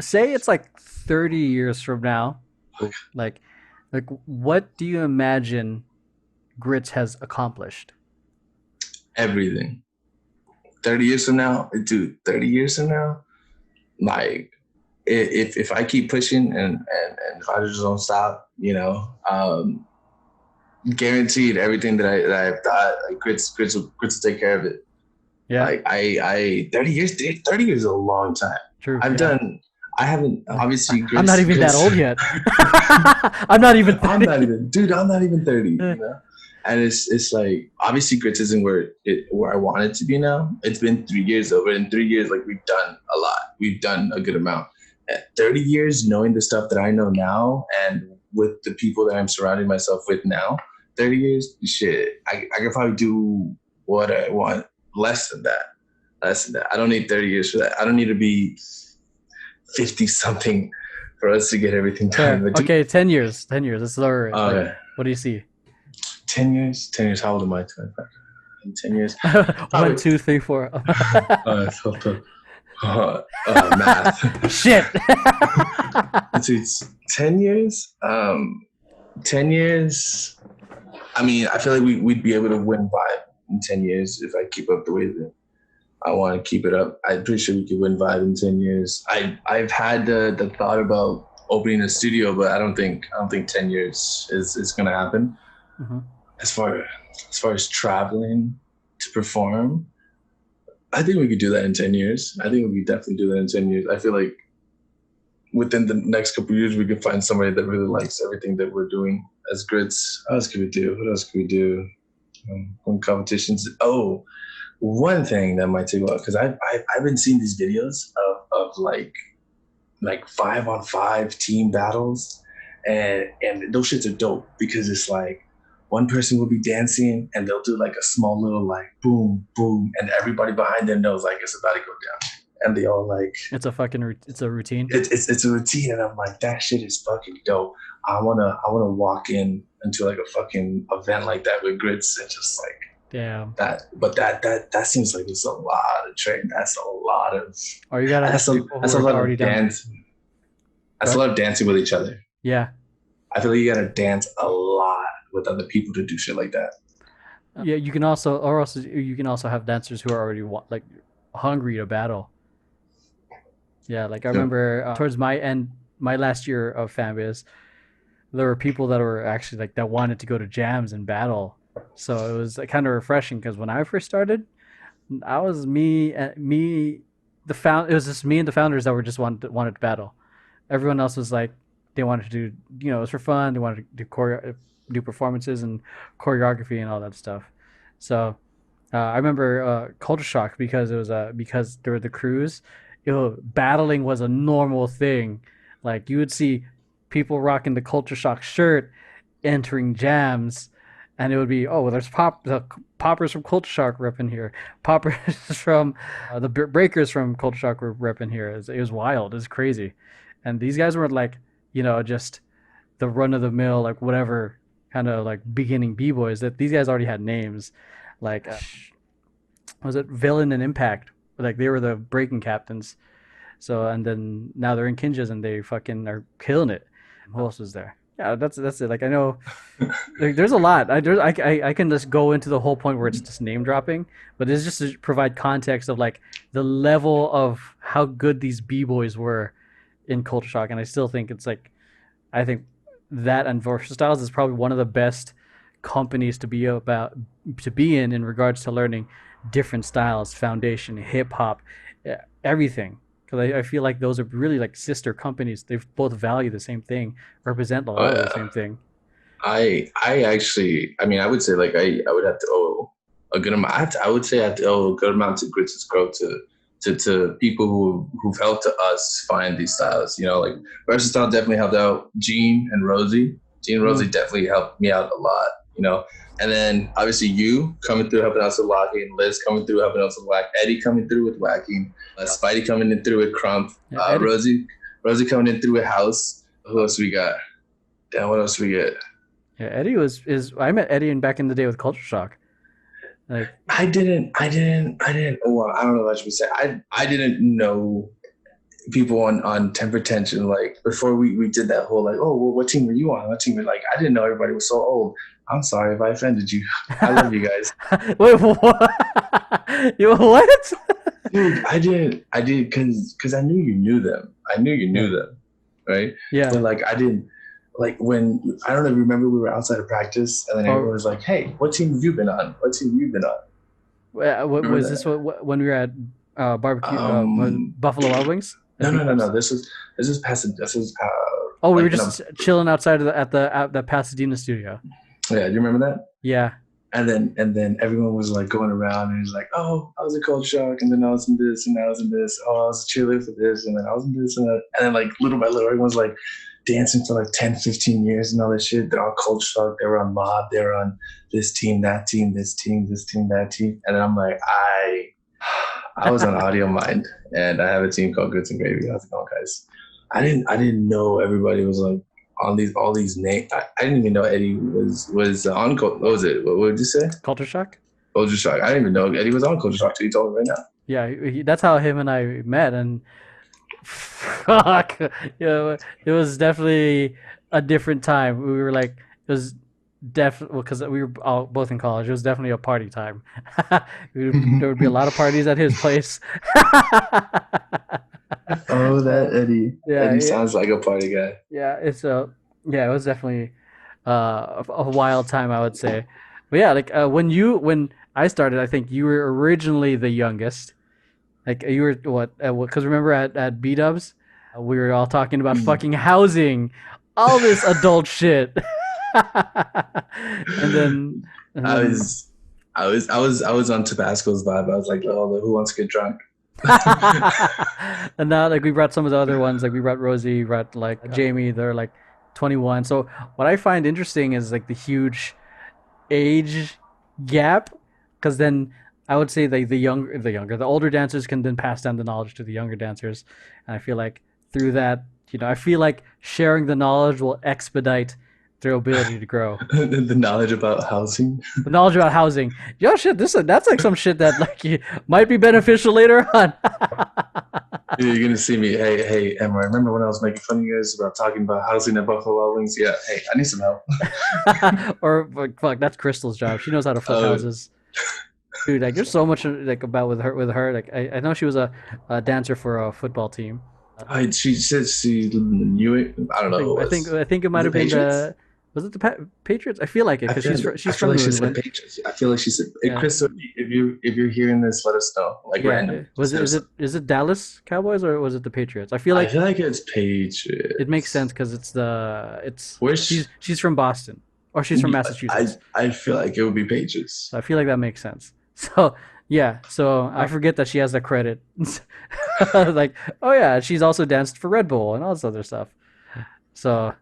say it's like 30 years from now, like what do you imagine Grits has accomplished? Everything. 30 years from now, dude, 30 years from now, like if I keep pushing and if I just don't stop, guaranteed everything that I've thought, like grits will take care of it. Yeah, Like I 30 years, 30 years is a long time. true. I've Yeah. done I haven't obviously I'm not even that grits old yet. I'm not even I'm not 30. even dude, I'm not even 30, you know? And it's like obviously grits isn't where I want it to be now. It's been 3 years though, but in 3 years, like we've done a lot. We've done a good amount. At 30 years, knowing the stuff that I know now and with the people that I'm surrounding myself with now, 30 years, shit, I could probably do what I want less than that. Less than that. I don't need 30 years for that. I don't need to be 50 something for us to get everything done. Fair. But dude, Okay, 10 years. 10 years. Let's lower it. Like, uh, what do you see? 10 years, 10 years, how old am I? 25. In 10 years, One, probably, two, three, four. so, math. Shit. Let's see, it's 10 years. 10 years. I mean, I feel like we'd be able to win Vibe in 10 years if I keep up the way that I want to keep it up. I'm pretty sure we could win Vibe in 10 years. I've had the thought about opening a studio, but I don't think 10 years is gonna happen. Mhm. As far as traveling to perform, I think we could do that in 10 years. I think we could definitely do that in 10 years. I feel like within the next couple of years, we could find somebody that really likes everything that we're doing as grits. What else could we do? What else could we do? When competitions. Oh, one thing that might take a while because I've been seeing these videos of like 5-on-5 team battles, and those shits are dope because it's like one person will be dancing and they'll do like a small little like boom boom, and everybody behind them knows like it's about to go down, and they all like It's a routine. it's a routine, and I'm like that shit is fucking dope. I wanna walk into like a fucking event like that with grits and just like Damn. that, but that seems like it's a lot of training. That's a lot of Or you gotta have people who that's a are lot already of down. dance. That's a What? lot of dancing with each other. Yeah. I feel like you gotta dance a lot with other people to do shit like that. Yeah. You can also, or also, you can also have dancers who are already like hungry to battle. Yeah. Like I Yeah. remember towards my end, my last year of fanbase, there were people that were actually like that wanted to go to jams and battle. So it was kind of refreshing because when I first started, I was me, the found. It was just me and the founders that were just wanted to battle. Everyone else was like they wanted to do, it was for fun. They wanted to do performances and choreography and all that stuff. So I remember Culture Shock because it was because there were the crews. Battling was a normal thing. Like you would see people rocking the Culture Shock shirt entering jams, and it would be, oh, well, there's the poppers from Culture Shock repping here, poppers from the breakers from Culture Shock were repping here. It was wild. It was crazy, and these guys weren't like, just the run of the mill, like whatever kind of like beginning b boys. That these guys already had names, like was it Villain and Impact? Like they were the breaking captains. So and then now they're in Kinjas and they fucking are killing it. Who else was there? Yeah, that's it. Like I know there's a lot. I can just go into the whole point where it's just name dropping, but it's just to provide context of like the level of how good these b boys were in Culture Shock, and I still think it's like I think that and Styles is probably one of the best companies to be in regards to learning different styles, foundation, hip hop, everything. Because I feel like those are really like sister companies. They both value the same thing, represent a Oh lot of the yeah. same thing. I actually, I mean, I would say like I would have to owe a good amount. I would say I have to owe a good amount to Grits' growth to people who've helped us find these styles. Like Versatile definitely helped out Gene and Rosie. Gene and Rosie Mm. definitely helped me out a lot. And then obviously you coming through helping us with locking, Liz coming through helping us with whack, Eddie coming through with whacking, Spidey coming in through with crump, Yeah, Eddie. Rosie coming in through with house. Who else we got? Damn, what else we get? Yeah, Eddie was is. I met Eddie in back in the day with Culture Shock. Like, I didn't. Oh, I don't know what I should say. I didn't know. people on Temper Tantrum, like before we did that whole like, oh well, what team were you on? What team? Like I didn't know everybody was so old. I'm sorry if I offended you. I love you guys. Wait, what? You what? Dude, I did because I knew you knew them. I knew you Yeah, knew them, right? yeah. But like I didn't like when I don't know if you remember we were outside of practice and then everyone Or was like, "Hey, what team have you been on? What team have you been on?" what Remember was this? that? When we were at barbecue Um, Buffalo Wild Wings at no, B no, no, no. Dubs? This was past this was Oh, we were like in a just chilling outside of the Pasadena studio. yeah. Do you remember that? Yeah. And then everyone was like going around and was like, "Oh, I was a coach shock, and then I was in this, and I was in this. Oh, I was a cheerleader for this, and then I was in this, and that." And then like little by little, everyone's like dancing for like 10, 15 years and all this shit. They're all coach shock. They were on mob. They were on this team, that team, this team, this team, that team. And then I'm like, I was on Audio Mind, and I have a team called Goods and Gravy. How's it going, guys? I didn't know everybody was like on these all these names. I didn't even know Eddie was on. What was it? What did you say? Culture shock. Culture Shock. I didn't even know Eddie was on Culture Shock till you told me right now. Yeah, that's how him and I met, and fuck, it was definitely a different time. We were like, it was definitely because we were all both in college. It was definitely a party time. There would be a lot of parties at his place. Oh, that Eddie. Yeah, Eddie yeah, sounds like a party guy. yeah. It's a yeah. It was definitely a wild time, I would say. But yeah, like when I started, I think you were originally the youngest. Like you were what? Because remember at B Dubs, we were all talking about fucking housing, all this adult shit, and then and I then was, I was on Tabasco's vibe. I was like, oh, who wants to get drunk? and now like we brought some of the other ones. Like we brought Rosie, brought like Jamie. They're like 21. So what I find interesting is like the huge age gap, because then I would say the older dancers can then pass down the knowledge to the younger dancers, and I feel like through that, I feel like sharing the knowledge will expedite their ability to grow. The knowledge about housing. The knowledge about housing, yo, shit, that's like some shit that like might be beneficial later on. You're gonna see me. Hey, hey, Emeroy. Remember when I was making fun of you guys about talking about housing at Buffalo Wild Wings? Yeah. Hey, I need some help. Or fuck, that's Crystal's job. She knows how to flip Uh, houses. Dude, like there's so much like about with her. Like I know she was a dancer for a football team. she said she knew. I don't I know who think it I think was. I think it Was might it have been Patriots? the was it the Patriots? I feel like it I because feel I she's feel from like New she said England. Patriots. I feel like she said hey, Yeah, Chris. If you're hearing this, let us know. Like yeah. random, Was just it hit us up. is it Dallas Cowboys or was it the Patriots? I feel I like feel like it's it makes sense Patriots. because it's Where's she's from Boston or she's from Massachusetts. I feel like it would be Patriots. So I feel like that makes sense. So yeah, so I forget that she has the credit. Like, oh yeah, she's also danced for Red Bull and all this other stuff. So